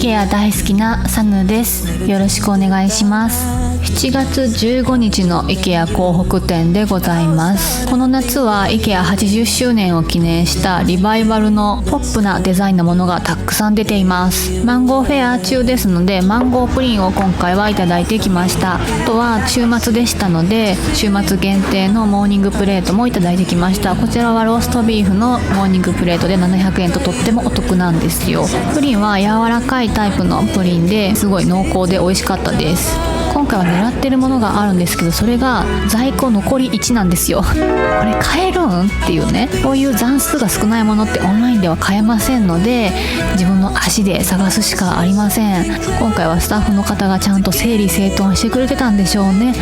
IKEA 大好きなサヌです。よろしくお願いします。7月15日の IKEA 港北店でございます。この夏は IKEA80 周年を記念したリバイバルのポップなデザインのものがたくさん出ています。マンゴーフェア中ですので、マンゴープリンを今回はいただいてきました。あとは週末でしたので、週末限定のモーニングプレートもいただいてきました。こちらはローストビーフのモーニングプレートで700円ととってもお得なんですよ。プリンは柔らかいタイプのプリンですごい濃厚で美味しかったです。今回は狙ってるものがあるんですけど、それが在庫残り1なんですよ。これ買えるんっていうね、こういう残数が少ないものってオンラインでは買えませんので、自分の足で探すしかありません。今回はスタッフの方がちゃんと整理整頓してくれてたんでしょうね。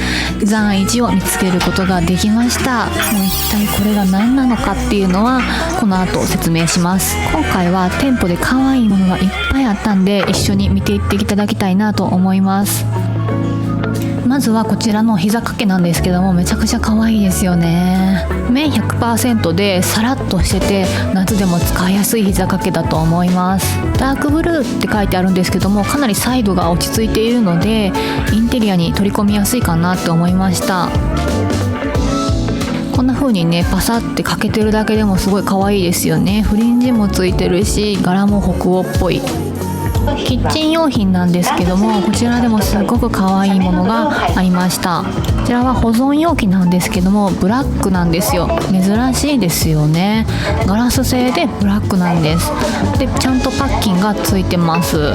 残1を見つけることができました。もう一体これが何なのかっていうのはこの後説明します。今回は店舗で可愛いものがいっぱいあったんで、一緒に見ていっていただきたいなと思います。まずはこちらの膝掛けなんですけども、めちゃくちゃ可愛いですよね。綿 100% でサラッとしてて、夏でも使いやすい膝掛けだと思います。ダークブルーって書いてあるんですけども、かなりサイドが落ち着いているのでインテリアに取り込みやすいかなって思いました。こんな風にね、パサってかけてるだけでもすごい可愛いですよね。フリンジもついてるし、柄も北欧っぽい。キッチン用品なんですけども、こちらでもすごく可愛いものがありました。こちらは保存容器なんですけども、ブラックなんですよ。珍しいですよね。ガラス製でブラックなんです。でちゃんとパッキンがついてます。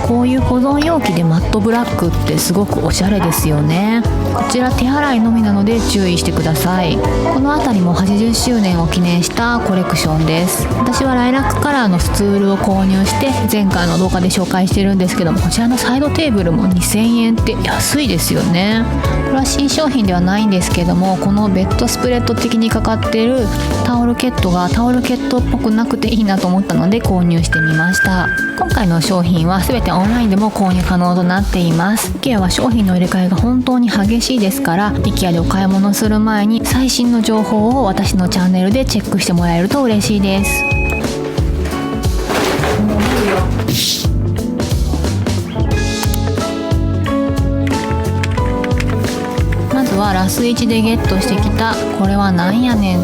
こういう保存容器でマットブラックってすごくおしゃれですよね。こちら手洗いのみなので注意してください。この辺りも80周年を記念したコレクションです。私はライラックカラーのスツールを購入して前回の動画で紹介してるんですけども、こちらのサイドテーブルも2000円って安いですよね。これは新商品ではないんですけども、このベッドスプレッド的にかかっているタオルケットがタオルケットっぽくなくていいなと思ったので購入してみました。今回の商品は全てオンラインでも購入可能となっています。 IKEA は商品の入れ替えが本当に激しいですから、 IKEA でお買い物する前に最新の情報を私のチャンネルでチェックしてもらえると嬉しいです。まずはラス1でゲットしてきた、これはなんやねんっ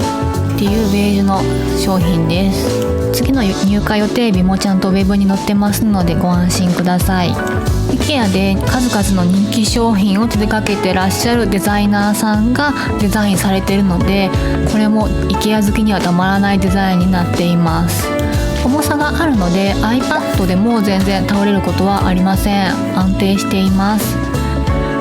ていうベージュの商品です。次の入荷予定日もちゃんとウェブに載ってますのでご安心ください。 IKEA で数々の人気商品を手掛けてらっしゃるデザイナーさんがデザインされているので、これも IKEA 好きにはたまらないデザインになっています。重さがあるので iPad でも全然倒れることはありません。安定しています。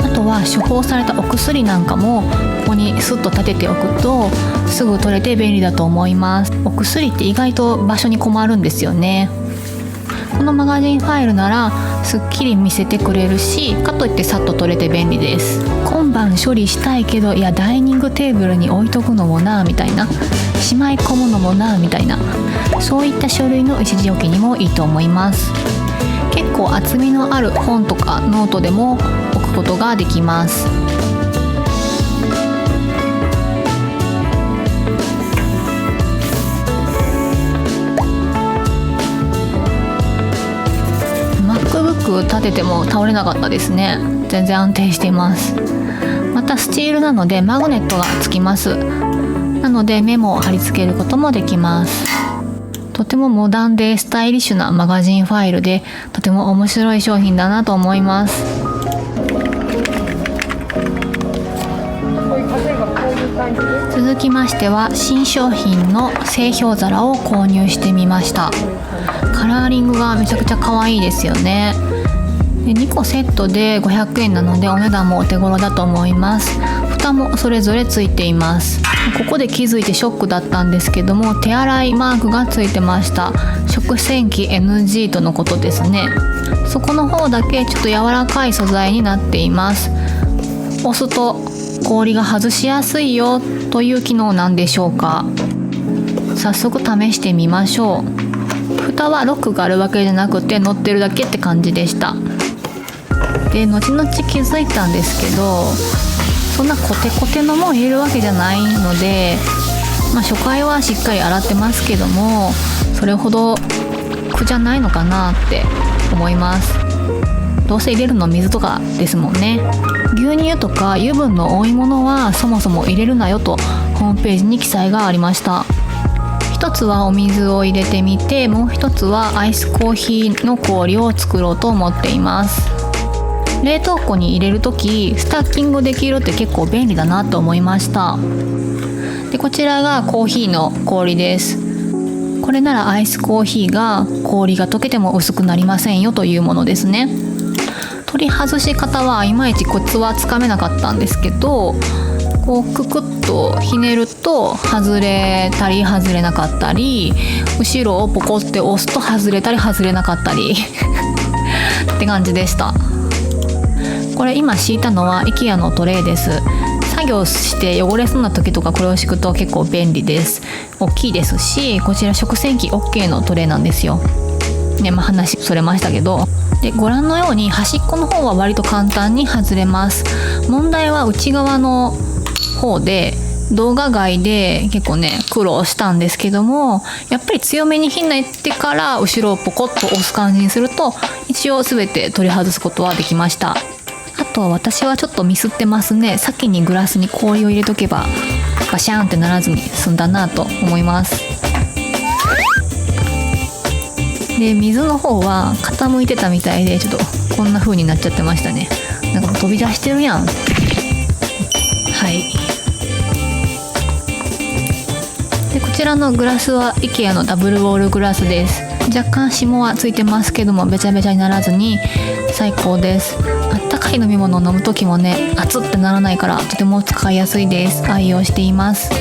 あとは処方されたお薬なんかもここにスッと立てておくとすぐ取れて便利だと思います。お薬って意外と場所に困るんですよね。このマガジンファイルならすっきり見せてくれるし、かといってさっと取れて便利です。今晩処理したいけど、いやダイニングテーブルに置いとくのもなみたいな、しまい込むのもなみたいな、そういった書類の一時置きにもいいと思います。結構厚みのある本とかノートでも置くことができます。MacBook 立てても倒れなかったですね。全然安定しています。またスチールなのでマグネットがつきます。なのでメモを貼り付けることもできます。とてもモダンでスタイリッシュなマガジンファイルで、とても面白い商品だなと思います。続きましては新商品の製氷皿を購入してみました。カラーリングがめちゃくちゃ可愛いですよね。で2個セットで500円なのでお値段もお手頃だと思います。蓋もそれぞれついています。ここで気づいてショックだったんですけども、手洗いマークがついてました。食洗機 NG とのことですね。そこの方だけちょっと柔らかい素材になっています。押すと氷が外しやすいよという機能なんでしょうか。早速試してみましょう。蓋はロックがあるわけじゃなくて乗ってるだけって感じでした。で後々気づいたんですけど、そんなコテコテのもん入れるわけじゃないので、初回はしっかり洗ってますけども、それほど苦じゃないのかなって思います。どうせ入れるの水とかですもんね。牛乳とか油分の多いものはそもそも入れるなよとホームページに記載がありました。一つはお水を入れてみて、もう一つはアイスコーヒーの氷を作ろうと思っています。冷凍庫に入れるときスタッキングできるって結構便利だなと思いました。でこちらがコーヒーの氷です。これならアイスコーヒーが氷が溶けても薄くなりませんよというものですね。取り外し方はいまいちコツはつかめなかったんですけど、こうククッとひねると外れたり外れなかったり、後ろをポコって押すと外れたり外れなかったりって感じでした。これ今敷いたのは IKEA のトレイです。作業して汚れそうな時とかこれを敷くと結構便利です。大きいですし、こちら食洗機 OK のトレイなんですよね。話それましたけど、でご覧のように端っこの方は割と簡単に外れます。問題は内側の方で、動画外で結構ね苦労したんですけども、やっぱり強めにひねってから後ろをポコッと押す感じにすると一応全て取り外すことはできました。あと私はちょっとミスってますね。先にグラスに氷を入れとけばバシャーンってならずに済んだなと思います。で水の方は傾いてたみたいで、ちょっとこんな風になっちゃってましたね。なんか飛び出してるやん。はい。でこちらのグラスは IKEA のダブルウォールグラスです。若干霜はついてますけどもべちゃべちゃにならずに最高です。あったかい飲み物を飲む時もね熱ってならないからとても使いやすいです。愛用しています。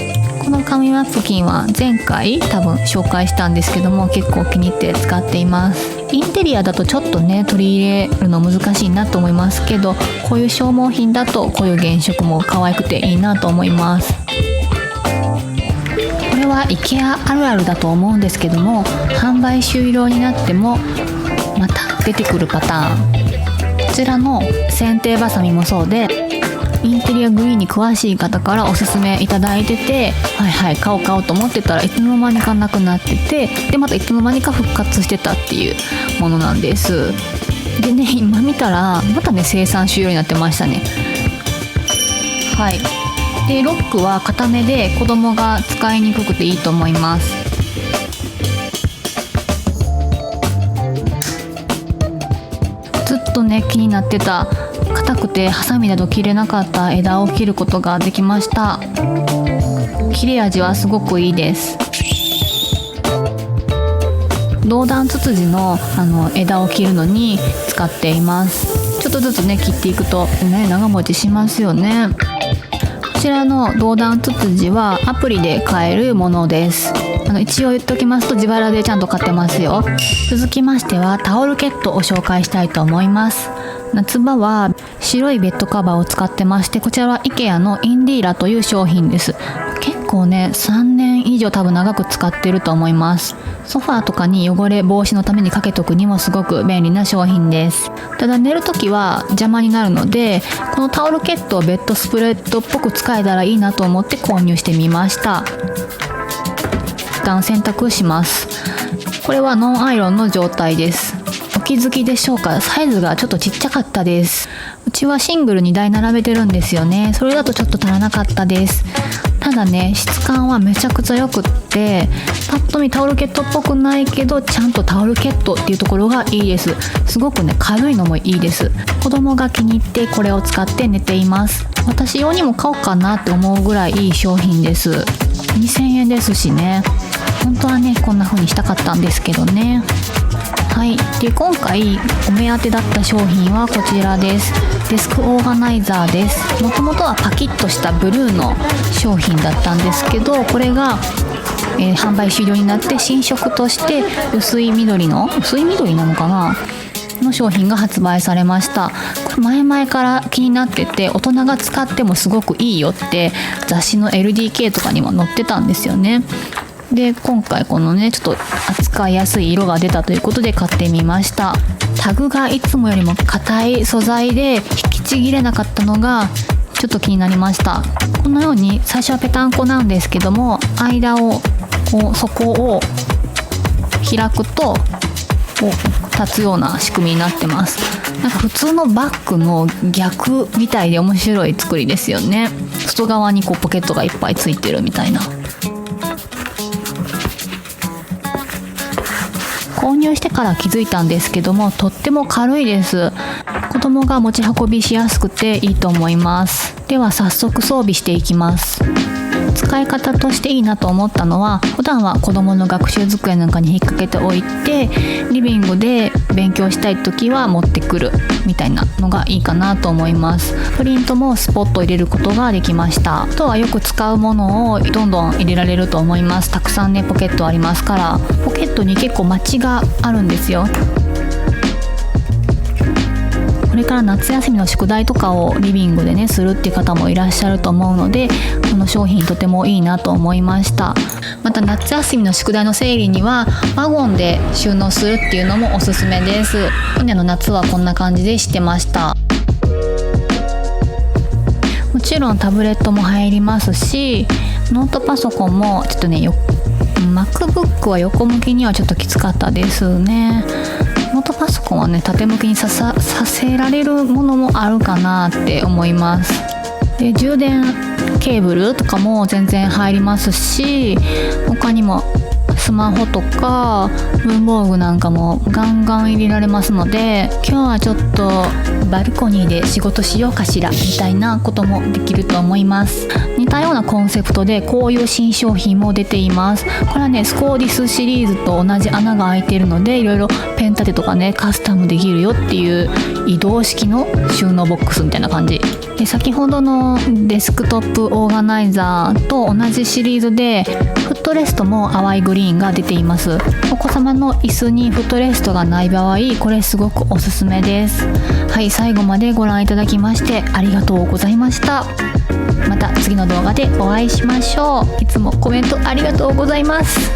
この紙ナプキンは前回多分紹介したんですけども結構気に入って使っています。インテリアだとちょっとね取り入れるの難しいなと思いますけど、こういう消耗品だとこういう原色も可愛くていいなと思います。これは IKEA あるあるだと思うんですけども、販売終了になってもまた出てくるパターン。こちらの剪定バサミもそうで、インテリアグリーンに詳しい方からおすすめいただいてて、買おうと思ってたらいつの間にかなくなってて、でまたいつの間にか復活してたっていうものなんです。でね今見たらまたね生産終了になってましたね。でロックは固めで子供が使いにくくていいと思います。ずっとね気になってた硬くてハサミなど切れなかった枝を切ることができました。切れ味はすごくいいです。銅弾ツツジの枝を切るのに使っています。ちょっとずつね切っていくとね長持ちしますよね。こちらの銅弾ツツジはアプリで買えるものです。一応言っておきますと自腹でちゃんと買ってますよ。続きましてはタオルケットを紹介したいと思います。夏場は白いベッドカバーを使ってまして、こちらは IKEA のインディーラという商品です。結構ね3年以上多分長く使ってると思います。ソファーとかに汚れ防止のためにかけとくにもすごく便利な商品です。ただ寝るときは邪魔になるので、このタオルケットをベッドスプレッドっぽく使えたらいいなと思って購入してみました。一旦洗濯します。これはノンアイロンの状態です。お気づきでしょうか、サイズがちょっとちっちゃかったです。うちはシングル2台並べてるんですよね。それだとちょっと足らなかったです。ただね質感はめちゃくちゃ良くって、パッと見タオルケットっぽくないけどちゃんとタオルケットっていうところがいいです。すごくね軽いのもいいです。子供が気に入ってこれを使って寝ています。私用にも買おうかなって思うぐらいいい商品です。2000円ですしね。本当はねこんな風にしたかったんですけどね。で今回お目当てだった商品はこちらです。デスクオーガナイザーです。もともとはパキッとしたブルーの商品だったんですけど、これが、販売終了になって新色として薄い緑なのかなの商品が発売されました。これ前々から気になってて、大人が使ってもすごくいいよって雑誌の LDK とかにも載ってたんですよね。で今回このねちょっと扱いやすい色が出たということで買ってみました。タグがいつもよりも硬い素材で引きちぎれなかったのがちょっと気になりました。このように最初はペタンコなんですけども、間を底を開くと立つような仕組みになってます。なんか普通のバッグの逆みたいで面白い作りですよね。外側にポケットがいっぱいついてるみたいな。購入してから気づいたんですけども、とっても軽いです。子供が持ち運びしやすくていいと思います。では早速装備していきます。使い方としていいなと思ったのは、普段は子供の学習机なんかに引っ掛けておいて、リビングで勉強したい時は持ってくるみたいなのがいいかなと思います。プリントもスポッと入れることができました。あとはよく使うものをどんどん入れられると思います。たくさんねポケットありますから。ポケットに結構マチがあるんですよ。これから夏休みの宿題とかをリビングでねするっていう方もいらっしゃると思うので、この商品とてもいいなと思いました。また夏休みの宿題の整理にはワゴンで収納するっていうのもおすすめです。去年の夏はこんな感じでしてました。もちろんタブレットも入りますし、ノートパソコンもちょっとねMacBook は横向きにはちょっときつかったですね。ノートパソコンはね縦向きにさせられるものもあるかなって思います。で充電ケーブルとかも全然入りますし、他にもスマホとか文房具なんかもガンガン入れられますので、今日はちょっとバルコニーで仕事しようかしらみたいなこともできると思います。似たようなコンセプトでこういう新商品も出ています。これはねスコーディスシリーズと同じ穴が開いているので、いろいろペン立てとかねカスタムできるよっていう移動式の収納ボックスみたいな感じで、先ほどのデスクトップオーガナイザーと同じシリーズでフットレストも淡いグリーンが出ています。お子様の椅子にフットレストがない場合、これすごくおすすめです。はい、最後までご覧いただきましてありがとうございました。また次の動画でお会いしましょう。いつもコメントありがとうございます。